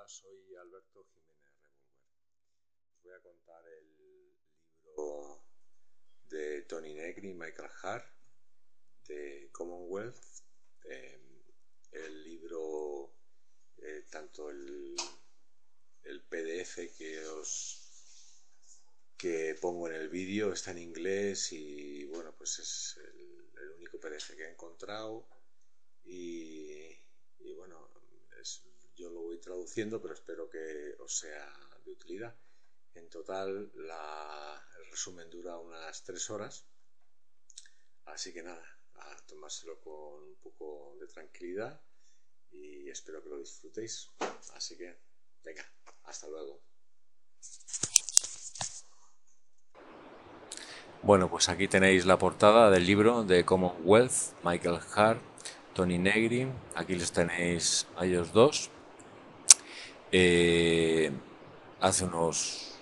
Hola, soy Alberto Jiménez Revolver. Os voy a contar el libro de Tony Negri y Michael Hart de Commonwealth. Eh, el libro, tanto el PDF que pongo en el vídeo está en inglés y bueno, pues es el único PDF que he encontrado y bueno, yo lo voy traduciendo, pero espero que os sea de utilidad. En total, el resumen dura unas 3 horas, así que nada, a tomárselo con un poco de tranquilidad y espero que lo disfrutéis. Así que, venga, hasta luego. Bueno, pues aquí tenéis la portada del libro de Commonwealth, Michael Hart, Tony Negri. Aquí les tenéis a ellos dos. Eh, hace unos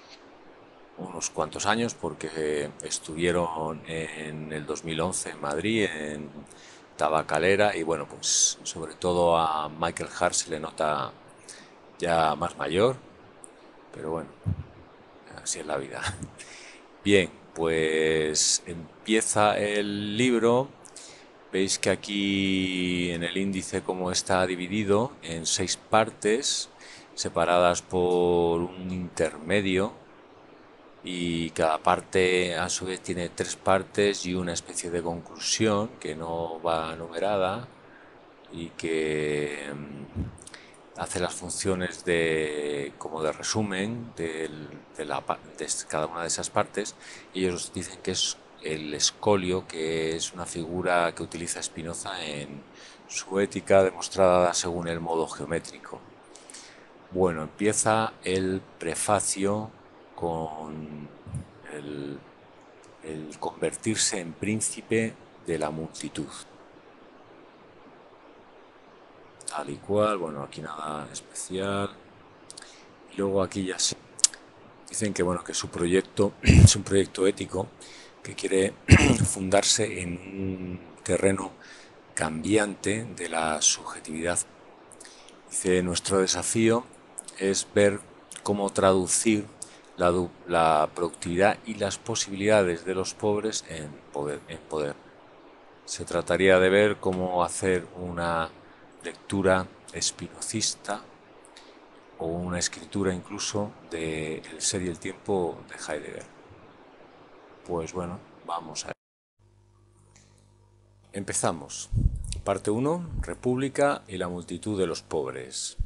cuantos años, porque estuvieron en el 2011 en Madrid, en Tabacalera, y bueno, pues sobre todo a Michael Hart se le nota ya más mayor, pero bueno, así es la vida. Bien, pues empieza el libro. Veis que aquí en el índice como está dividido en 6 partes, separadas por un intermedio, y cada parte a su vez tiene 3 partes y una especie de conclusión que no va numerada y que hace las funciones de como de resumen de cada una de esas partes. Y ellos dicen que es el escolio, que es una figura que utiliza Spinoza en su Ética demostrada según el modo geométrico. Bueno, empieza el prefacio con el, el convertirse en príncipe de la multitud. Tal y cual, bueno, aquí nada especial. Y luego aquí ya se dicen que bueno, que su proyecto es un proyecto ético que quiere fundarse en un terreno cambiante de la subjetividad. Dice, nuestro desafío es ver cómo traducir la productividad y las posibilidades de los pobres en poder. Se trataría de ver cómo hacer una lectura espinocista o una escritura incluso de El ser y el tiempo de Heidegger. Pues bueno, vamos a ver. Empezamos. Parte 1. República y la multitud de los pobres.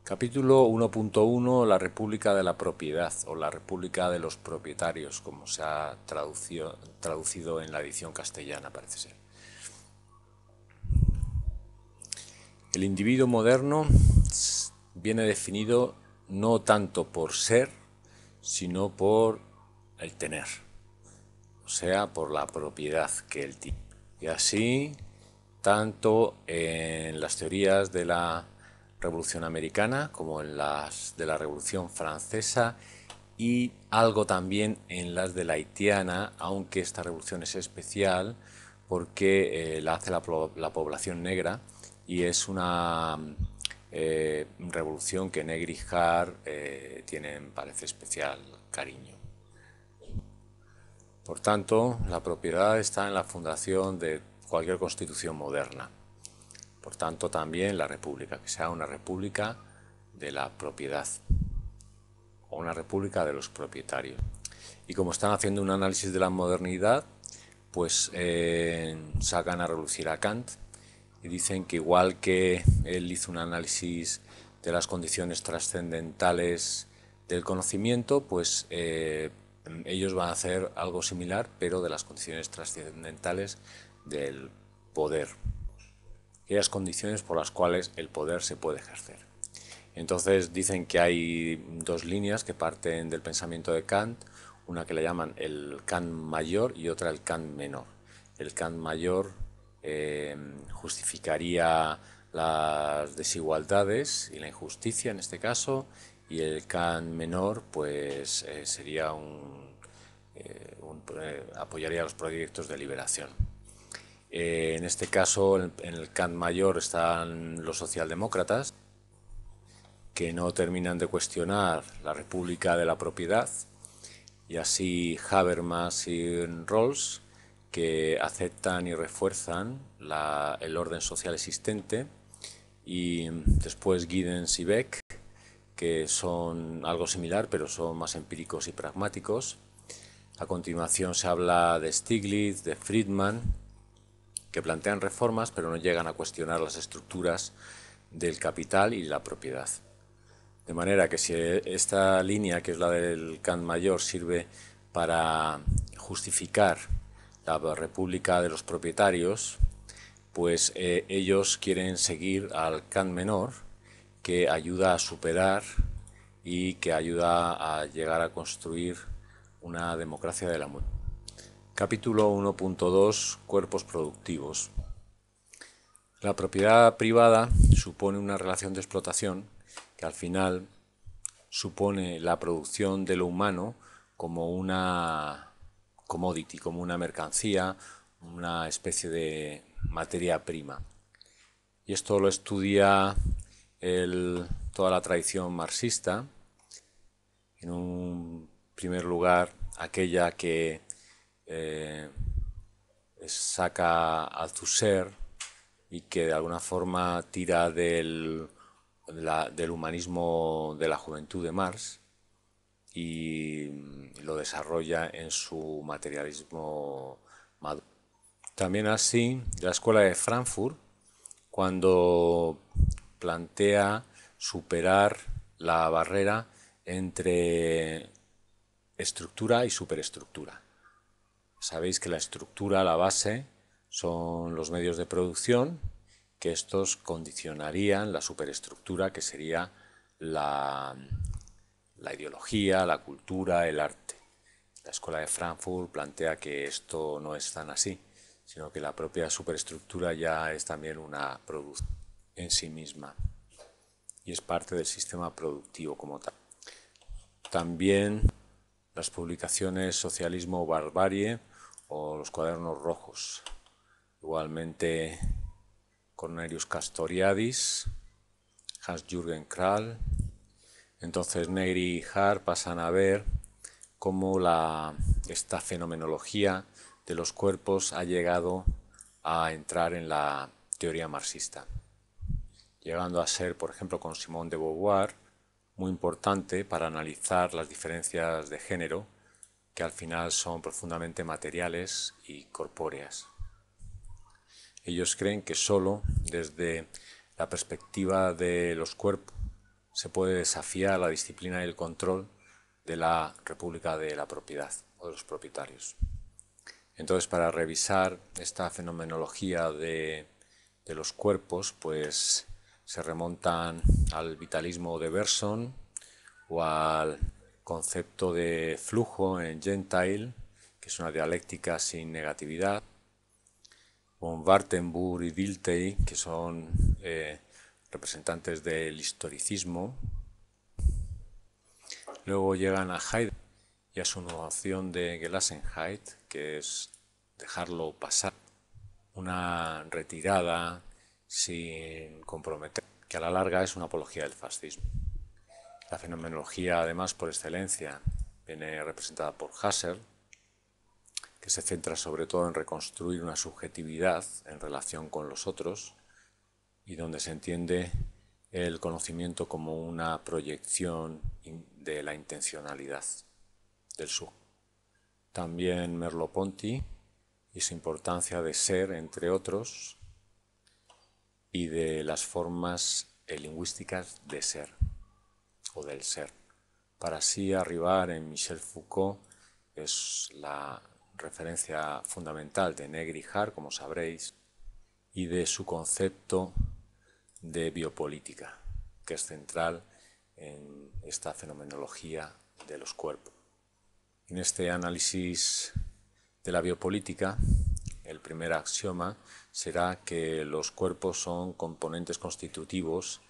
Capítulo 1.1. La República de la Propiedad o la República de los Propietarios, como se ha traducido en la edición castellana, parece ser. El individuo moderno viene definido no tanto por ser, sino por el tener, o sea, por la propiedad que él tiene. Y así, tanto en las teorías de la Revolución Americana como en las de la Revolución Francesa y algo también en las de la haitiana, aunque esta revolución es especial porque la hace la población negra y es una revolución que Negri y Hart tienen, parece, especial cariño. Por tanto, la propiedad está en la fundación de cualquier constitución moderna. Por tanto, también la república, que sea una república de la propiedad o una república de los propietarios. Y como están haciendo un análisis de la modernidad, pues sacan a relucir a Kant y dicen que igual que él hizo un análisis de las condiciones trascendentales del conocimiento, pues ellos van a hacer algo similar, pero de las condiciones trascendentales del poder, aquellas condiciones por las cuales el poder se puede ejercer. Entonces dicen que hay 2 líneas que parten del pensamiento de Kant, una que le llaman el Kant mayor y otra el Kant menor. El Kant mayor justificaría las desigualdades y la injusticia en este caso, y el Kant menor pues sería apoyaría los proyectos de liberación. En este caso, en el Kant mayor están los socialdemócratas que no terminan de cuestionar la República de la Propiedad, y así Habermas y Rawls, que aceptan y refuerzan el orden social existente, y después Giddens y Beck, que son algo similar, pero son más empíricos y pragmáticos. A continuación se habla de Stiglitz, de Friedman, que plantean reformas, pero no llegan a cuestionar las estructuras del capital y la propiedad. De manera que si esta línea, que es la del Kant mayor, sirve para justificar la república de los propietarios, pues ellos quieren seguir al Kant menor, que ayuda a superar y que ayuda a llegar a construir una democracia de la muerte. Capítulo 1.2. Cuerpos productivos. La propiedad privada supone una relación de explotación que al final supone la producción de lo humano como una commodity, como una mercancía, una especie de materia prima. Y esto lo estudia toda la tradición marxista. En un primer lugar, aquella que saca a Althusser y que de alguna forma tira del humanismo de la juventud de Marx y lo desarrolla en su materialismo maduro. También así la Escuela de Frankfurt, cuando plantea superar la barrera entre estructura y superestructura. Sabéis que la estructura, la base, son los medios de producción, que estos condicionarían la superestructura, que sería la ideología, la cultura, el arte. La Escuela de Frankfurt plantea que esto no es tan así, sino que la propia superestructura ya es también una producción en sí misma y es parte del sistema productivo como tal. También las publicaciones Socialismo o Barbarie o los Cuadernos Rojos. Igualmente Cornelius Castoriadis, Hans-Jürgen Krahl. Entonces Negri y Hart pasan a ver cómo esta fenomenología de los cuerpos ha llegado a entrar en la teoría marxista, llegando a ser, por ejemplo, con Simone de Beauvoir, muy importante para analizar las diferencias de género, que al final son profundamente materiales y corpóreas. Ellos creen que solo desde la perspectiva de los cuerpos se puede desafiar la disciplina y el control de la República de la Propiedad o de los propietarios. Entonces, para revisar esta fenomenología de los cuerpos, pues se remontan al vitalismo de Bergson o al concepto de flujo en Gentile, que es una dialéctica sin negatividad, con Wartenburg y Dilthey, que son representantes del historicismo. Luego llegan a Heidegger y a su noción de Gelassenheit, que es dejarlo pasar, una retirada sin comprometer, que a la larga es una apología del fascismo. La fenomenología, además, por excelencia, viene representada por Husserl, que se centra sobre todo en reconstruir una subjetividad en relación con los otros y donde se entiende el conocimiento como una proyección de la intencionalidad del sujeto. También Merleau-Ponty y su importancia de ser, entre otros, y de las formas lingüísticas de ser o del ser, para así arribar en Michel Foucault, que es la referencia fundamental de Negri y Hart, como sabréis, y de su concepto de biopolítica, que es central en esta fenomenología de los cuerpos. En este análisis de la biopolítica, el primer axioma será que los cuerpos son componentes constitutivos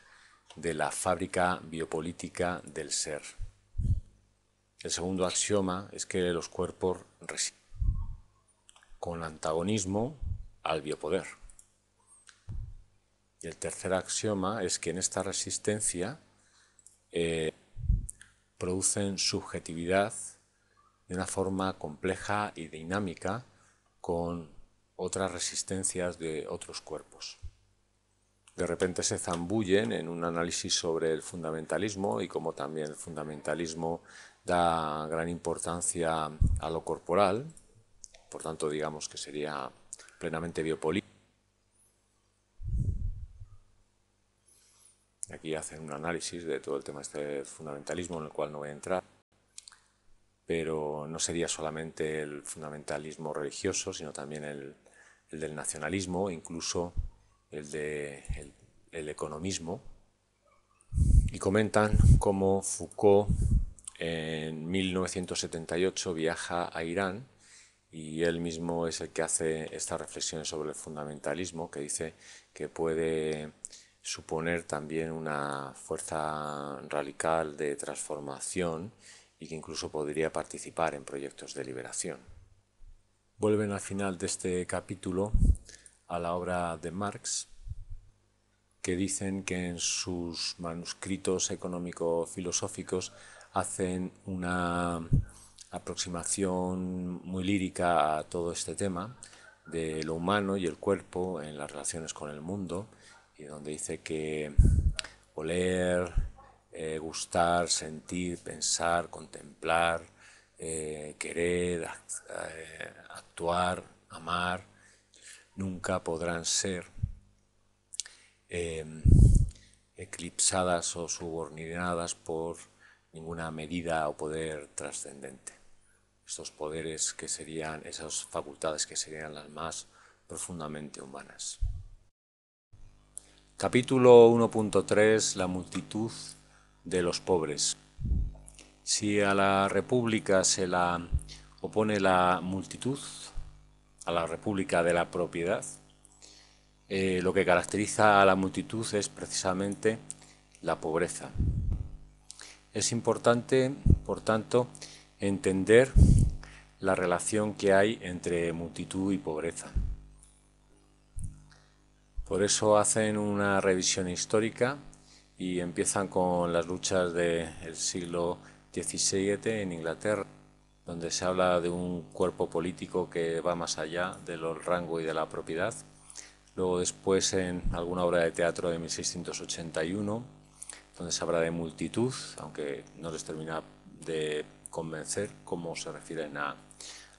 de la fábrica biopolítica del ser. El segundo axioma es que los cuerpos resisten con antagonismo al biopoder. Y el tercer axioma es que en esta resistencia producen subjetividad de una forma compleja y dinámica con otras resistencias de otros cuerpos. De repente se zambullen en un análisis sobre el fundamentalismo y cómo también el fundamentalismo da gran importancia a lo corporal, por tanto digamos que sería plenamente biopolítico. Aquí hacen un análisis de todo el tema del fundamentalismo, en el cual no voy a entrar, pero no sería solamente el fundamentalismo religioso, sino también el del nacionalismo, incluso el economismo. Y comentan cómo Foucault en 1978 viaja a Irán y él mismo es el que hace estas reflexiones sobre el fundamentalismo, que dice que puede suponer también una fuerza radical de transformación y que incluso podría participar en proyectos de liberación. Vuelven al final de este capítulo a la obra de Marx, que dicen que en sus manuscritos económico-filosóficos hacen una aproximación muy lírica a todo este tema de lo humano y el cuerpo en las relaciones con el mundo, y donde dice que oler, gustar, sentir, pensar, contemplar, querer, actuar, amar, nunca podrán ser eclipsadas o subordinadas por ninguna medida o poder trascendente. Estos poderes que serían, esas facultades que serían las más profundamente humanas. Capítulo 1.3. La multitud de los pobres. Si a la república se la opone la multitud, a la república de la propiedad, lo que caracteriza a la multitud es precisamente la pobreza. Es importante, por tanto, entender la relación que hay entre multitud y pobreza. Por eso hacen una revisión histórica y empiezan con las luchas del siglo XVII en Inglaterra, donde se habla de un cuerpo político que va más allá del rango y de la propiedad. Luego después en alguna obra de teatro de 1681, donde se habla de multitud, aunque no les termina de convencer cómo se refieren a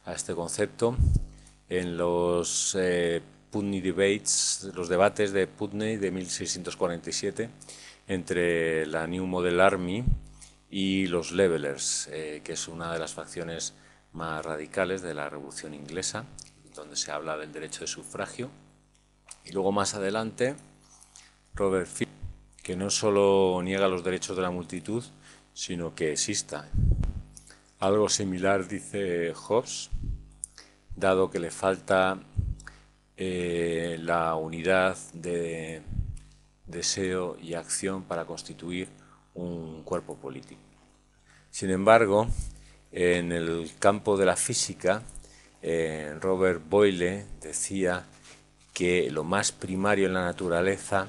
este concepto. En los Putney Debates, los debates de Putney de 1647, entre la New Model Army y los Levelers, que es una de las facciones más radicales de la Revolución Inglesa, donde se habla del derecho de sufragio. Y luego más adelante, Robert Field, que no solo niega los derechos de la multitud, sino que exista. Algo similar dice Hobbes, dado que le falta la unidad de deseo y acción para constituir un cuerpo político. Sin embargo, en el campo de la física, Robert Boyle decía que lo más primario en la naturaleza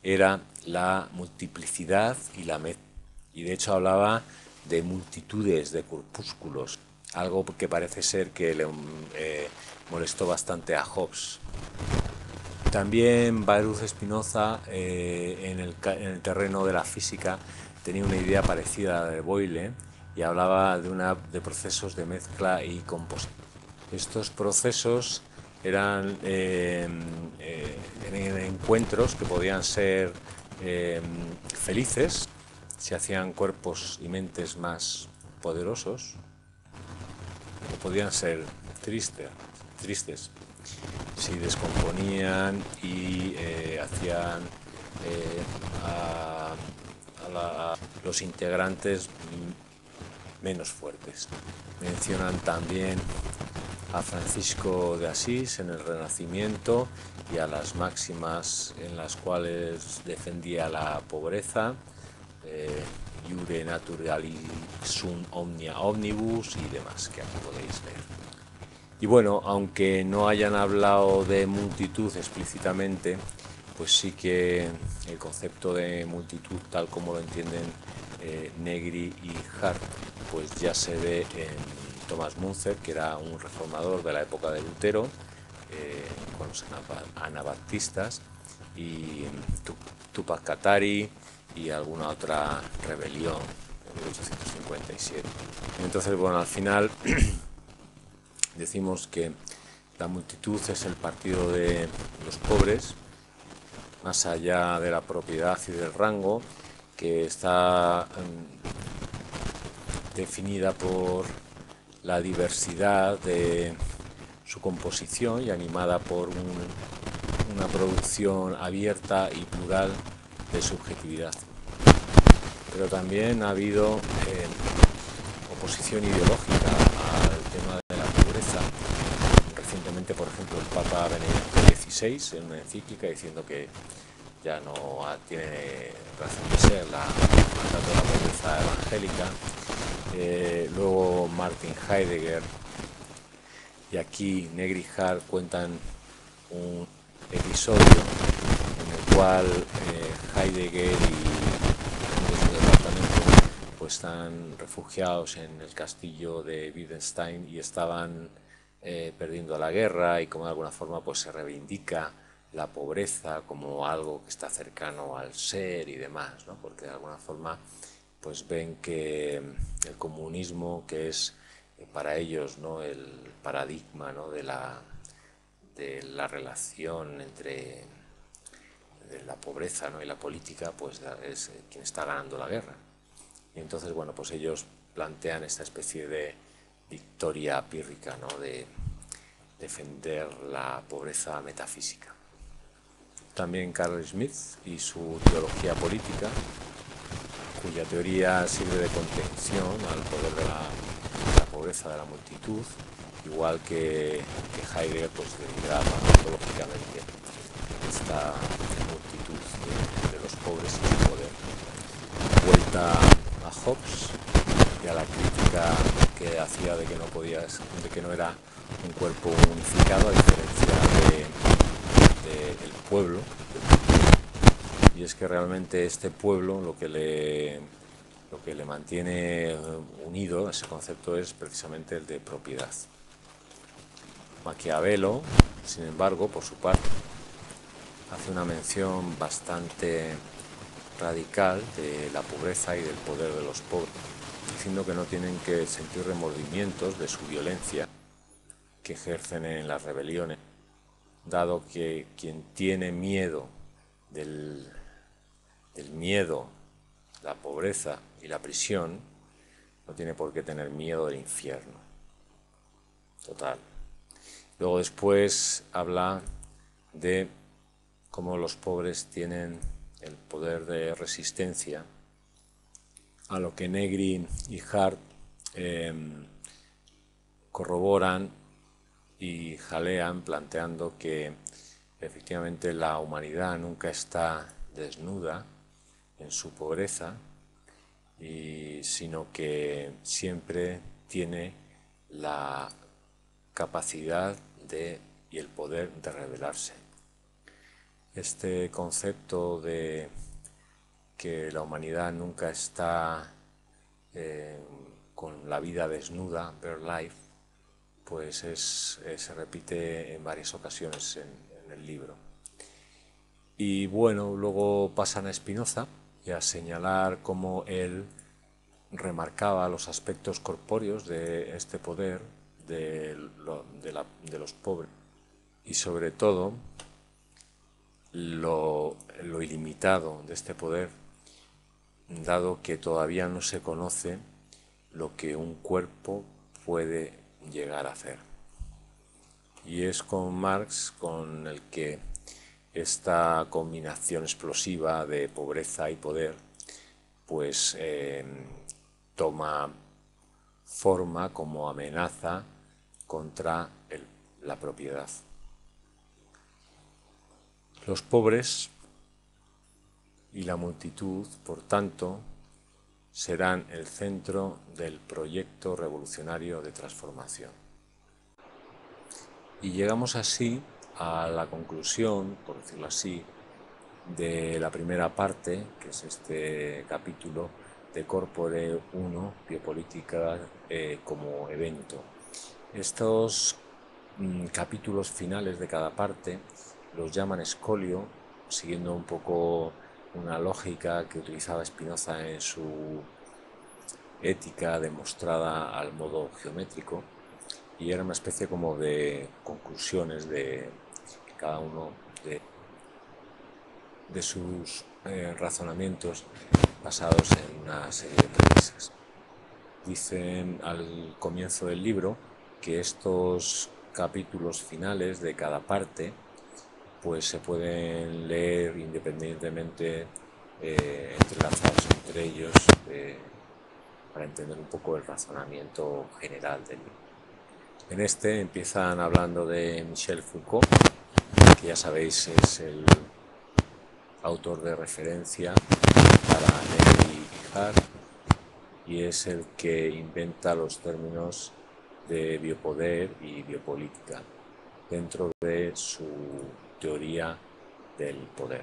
era la multiplicidad y la mezcla. Y de hecho hablaba de multitudes de corpúsculos, algo que parece ser que le molestó bastante a Hobbes. También Baruch Spinoza, en el terreno de la física, tenía una idea parecida a la de Boyle y hablaba de procesos de mezcla y composición. Estos procesos eran encuentros que podían ser felices, si hacían cuerpos y mentes más poderosos, o podían ser tristes, si descomponían y hacían a los integrantes menos fuertes. Mencionan también a Francisco de Asís en el Renacimiento y a las máximas en las cuales defendía la pobreza, iure naturalis sunt omnia omnibus y demás, que aquí podéis leer. Y bueno, aunque no hayan hablado de multitud explícitamente, pues sí que el concepto de multitud, tal como lo entienden Negri y Hart, pues ya se ve en Thomas Müntzer, que era un reformador de la época de Lutero, con los anabaptistas, y Tupac Katari y alguna otra rebelión en 1857. Entonces, bueno, al final decimos que la multitud es el partido de los pobres, más allá de la propiedad y del rango, que está definida por la diversidad de su composición y animada por una producción abierta y plural de subjetividad. Pero también ha habido oposición ideológica al tema de la pobreza. Recientemente, por ejemplo, el Papa Benedicto XVI, en una encíclica, diciendo que ya no tiene razón de ser la mandato de la pobreza evangélica. Luego Martin Heidegger, y aquí Negri y Hart cuentan un episodio en el cual Heidegger y su departamento pues están refugiados en el castillo de Wittgenstein y estaban perdiendo la guerra, y como de alguna forma pues se reivindica la pobreza como algo que está cercano al ser y demás, ¿no? Porque de alguna forma pues ven que el comunismo, que es para ellos, ¿no?, el paradigma, ¿no?, de la relación entre la pobreza, ¿no?, y la política, pues es quien está ganando la guerra. Y entonces, bueno, pues ellos plantean esta especie de victoria pírrica, ¿no?, de defender la pobreza metafísica. También Carl Schmitt y su teología política, cuya teoría sirve de contención al poder de la pobreza de la multitud, igual que Heidegger pues denigraba ontológicamente esta multitud de los pobres y su poder. Vuelta a Hobbes y a la crítica que hacía de que no era un cuerpo unificado, a diferencia del pueblo. Y es que realmente este pueblo lo que le mantiene unido, ese concepto, es precisamente el de propiedad. Maquiavelo, sin embargo, por su parte, hace una mención bastante radical de la pobreza y del poder de los pobres, diciendo que no tienen que sentir remordimientos de su violencia que ejercen en las rebeliones, dado que quien tiene miedo del miedo, la pobreza y la prisión, no tiene por qué tener miedo del infierno. Total. Luego después habla de cómo los pobres tienen el poder de resistencia, a lo que Negri y Hart corroboran y jalean, planteando que efectivamente la humanidad nunca está desnuda en su pobreza, sino que siempre tiene la capacidad y el poder de rebelarse. Este concepto de que la humanidad nunca está con la vida desnuda, bare life, pues se repite en varias ocasiones en el libro. Y bueno, luego pasan a Spinoza y a señalar cómo él remarcaba los aspectos corpóreos de este poder de los pobres, y sobre todo lo ilimitado de este poder, dado que todavía no se conoce lo que un cuerpo puede llegar a hacer. Y es con Marx con el que esta combinación explosiva de pobreza y poder pues toma forma como amenaza contra la propiedad. Los pobres y la multitud, por tanto, serán el centro del proyecto revolucionario de transformación. Y llegamos así a la conclusión, por decirlo así, de la primera parte, que es este capítulo de Corpore 1, biopolítica como evento. Estos capítulos finales de cada parte los llaman escolio, siguiendo un poco una lógica que utilizaba Spinoza en su ética demostrada al modo geométrico, y era una especie como de conclusiones de cada uno de sus razonamientos basados en una serie de premisas. Dicen al comienzo del libro que estos capítulos finales de cada parte pues se pueden leer independientemente, entrelazados entre ellos, para entender un poco el razonamiento general del libro. En este empiezan hablando de Michel Foucault, que ya sabéis es el autor de referencia para Negri y Hart, y es el que inventa los términos de biopoder y biopolítica dentro de su teoría del poder.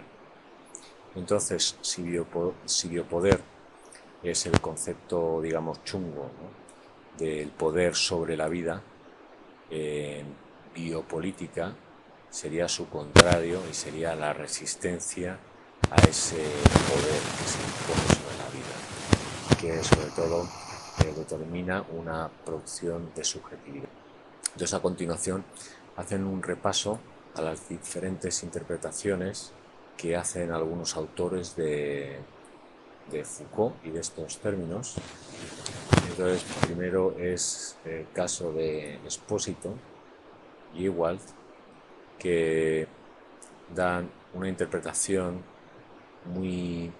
Entonces, si biopoder es el concepto, digamos, chungo, ¿no?, del poder sobre la vida, biopolítica sería su contrario y sería la resistencia a ese poder que se impone sobre la vida, que sobre todo determina una producción de subjetividad. Entonces, a continuación hacen un repaso a las diferentes interpretaciones que hacen algunos autores de Foucault y de estos términos. Entonces, primero es el caso de Espósito y Ewald, que dan una interpretación muy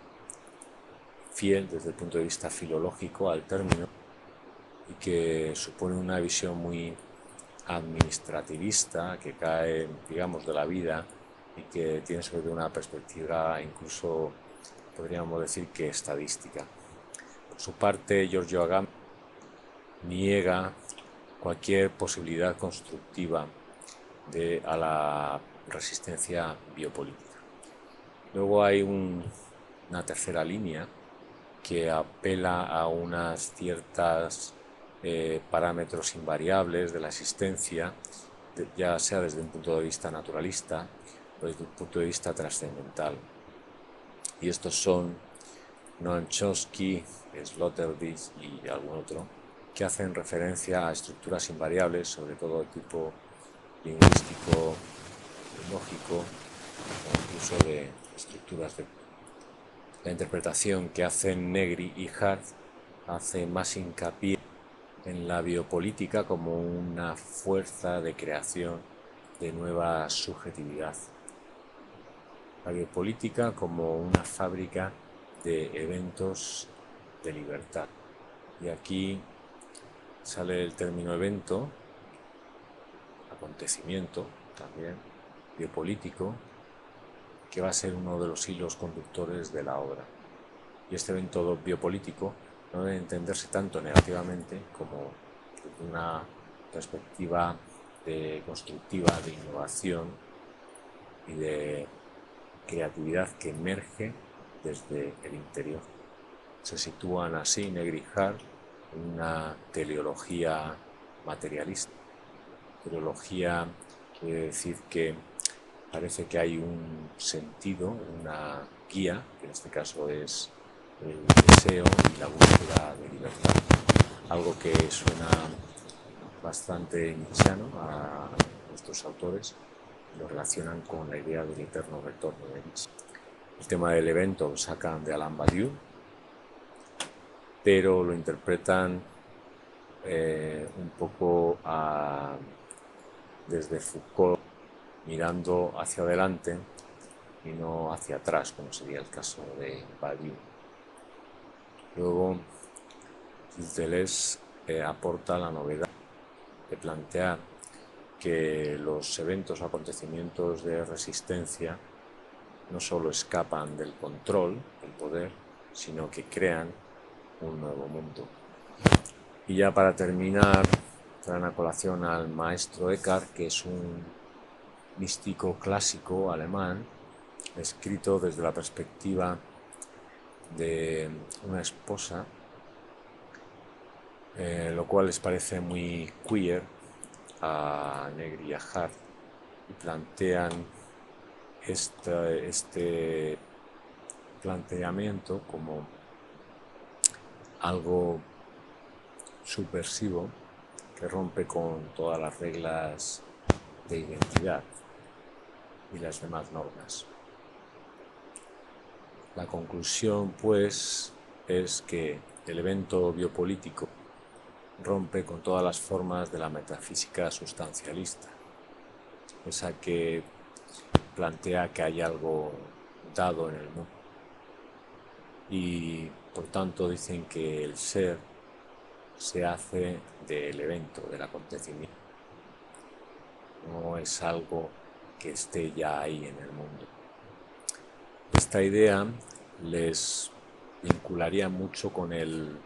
fiel desde el punto de vista filológico al término, y que supone una visión muy administrativista que cae, digamos, de la vida, y que tiene sobre todo una perspectiva incluso, podríamos decir, que estadística. Por su parte, Giorgio Agamben niega cualquier posibilidad constructiva a la resistencia biopolítica. Luego hay una tercera línea que apela a unas ciertas parámetros invariables de la existencia, ya sea desde un punto de vista naturalista o desde un punto de vista trascendental. Y estos son Noam Chomsky, Sloterdijk y algún otro, que hacen referencia a estructuras invariables, sobre todo de tipo lingüístico, lógico, o incluso de estructuras de... La interpretación que hacen Negri y Hart hace más hincapié en la biopolítica como una fuerza de creación de nueva subjetividad. La biopolítica como una fábrica de eventos de libertad. Y aquí sale el término evento, acontecimiento también, biopolítico, que va a ser uno de los hilos conductores de la obra. Y este evento biopolítico no debe entenderse tanto negativamente como desde una perspectiva constructiva, de innovación y de creatividad que emerge desde el interior. Se sitúan así Negri y Hart en una teleología materialista. Teleología quiere decir que parece que hay un sentido, una guía, que en este caso es el deseo y la búsqueda de libertad. Algo que suena bastante nietzscheano a nuestros autores, lo relacionan con la idea del eterno retorno de Nietzsche. El tema del evento lo sacan de Alain Badiou, pero lo interpretan un poco desde Foucault, mirando hacia adelante y no hacia atrás, como sería el caso de Badiou. Luego, Deleuze aporta la novedad de plantear que los eventos o acontecimientos de resistencia no solo escapan del control, del poder, sino que crean un nuevo mundo. Y ya para terminar, traen a colación al maestro Eckhart, que es un místico clásico alemán escrito desde la perspectiva de una esposa, lo cual les parece muy queer a Negri y a Hart, y plantean este planteamiento como algo subversivo que rompe con todas las reglas de identidad y las demás normas. La conclusión, pues, es que el evento biopolítico rompe con todas las formas de la metafísica sustancialista, esa que plantea que hay algo dado en el mundo. Y por tanto dicen que el ser se hace del evento, del acontecimiento. No es algo que esté ya ahí en el mundo. Esta idea les vincularía mucho con el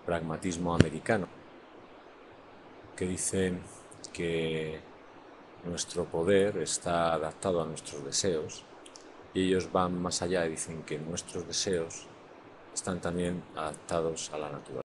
pragmatismo americano, que dice que nuestro poder está adaptado a nuestros deseos, y ellos van más allá y dicen que nuestros deseos están también adaptados a la naturaleza.